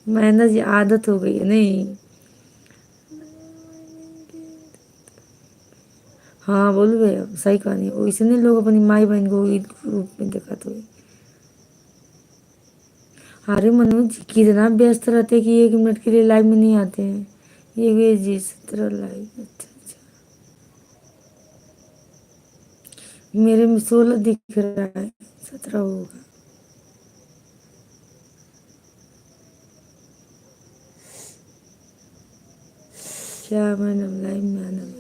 महेंद्र जी आदत हो गई है नहीं। हाँ बोल भैया सही कहानी वो इसने लोग अपनी माई बहन को ग्रुप में देखा तो। अरे मनोज जी कितना व्यस्त रहते हैं कि 1 मिनट के लिए लाइव में नहीं आते हैं। ये जी 17 लाइव। अच्छा अच्छा मेरे में 16 दिख रहा है 17 होगा। क्या मैडम लाइव में आना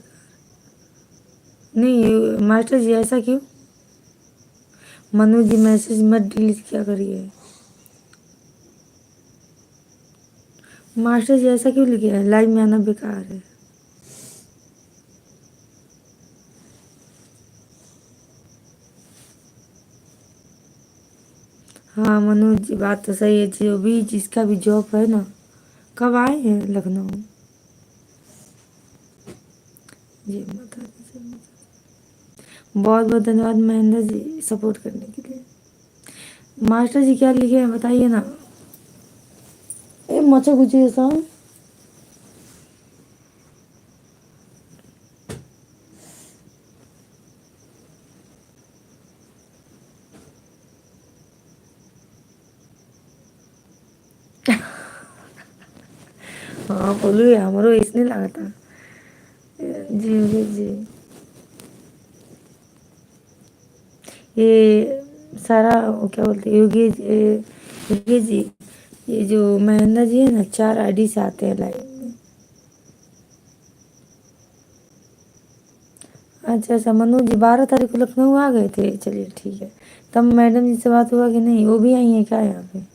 नहीं मास्टर जी ऐसा क्यों। मनोज जी मैसेज मत डिलीट क्या करिए। मास्टर जी ऐसा क्यों लिखे है लाइव में आना बेकार है। हाँ मनोज जी बात तो सही है जो भी जिसका भी जॉब है ना। कब आए हैं लखनऊ। जी बता दीजिए। बहुत बहुत धन्यवाद महेंद्र जी सपोर्ट करने के लिए। मास्टर जी क्या लिखे हैं बताइए ना। ए मचा गुची साहब। हाँ बोलू हमारो इसने लगा था। जी जी। ये सारा वो क्या बोलते हैं योगी जी ये जो महेंद्र जी है ना 4 आईडी से आते हैं लाइव में। अच्छा अच्छा मनोज जी 12 तारीख को लखनऊ आ गए थे चलिए ठीक है। तब मैडम जी से बात हुआ कि नहीं वो भी आई है क्या यहाँ पे।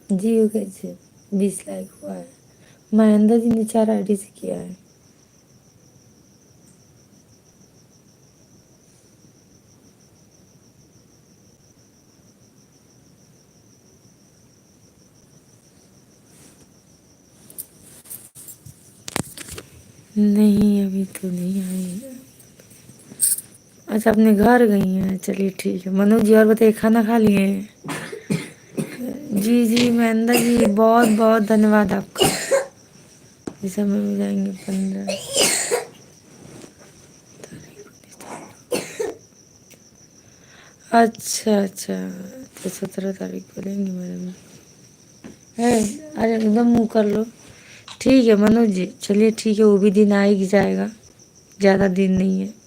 जी हो गए जी 20 लाइक हुआ है। महेंद्र जी ने 4 आईडी से किया है। नहीं अभी तो नहीं आई। अच्छा अपने घर गई हैं चलिए ठीक है। मनोज जी और बताइए खाना खा लिए। जी जी महेंद्र जी बहुत बहुत धन्यवाद आपका। इस समय में जाएंगे 15। अच्छा अच्छा तो 17 तारीख को लेंगे मैडम है। अरे एकदम मुँह कर लो। ठीक है मनोज जी चलिए ठीक है वो भी दिन आ ही जाएगा। ज़्यादा दिन नहीं है।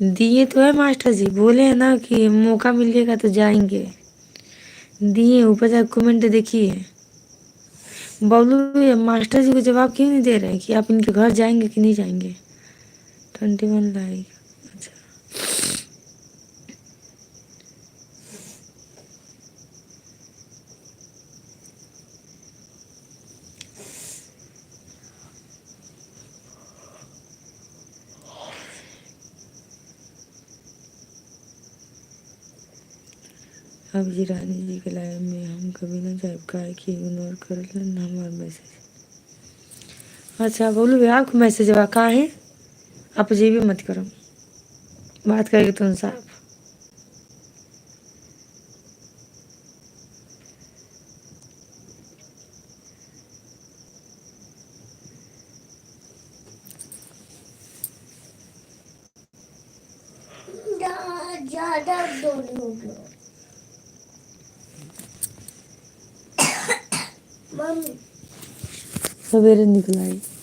दिए तो है मास्टर जी बोले हैं ना कि मौका मिलेगा तो जाएंगे। दिए ऊपर जाकर कमेंट देखिए। बबलू ये मास्टर जी को जवाब क्यों नहीं दे रहे हैं कि आप इनके घर जाएंगे कि नहीं जाएंगे। 21 लाइक। अच्छा अब जी रानी जी के लाइव में हम कभी ना जाए काय कि इग्नोर कर लेना हमारा मैसेज। अच्छा बोलू भैया आपको मैसेज आवा कहाँ है। आप जी भी मत करो बात करेंगे तुम साहब। ज्यादा सवेरे निकला है।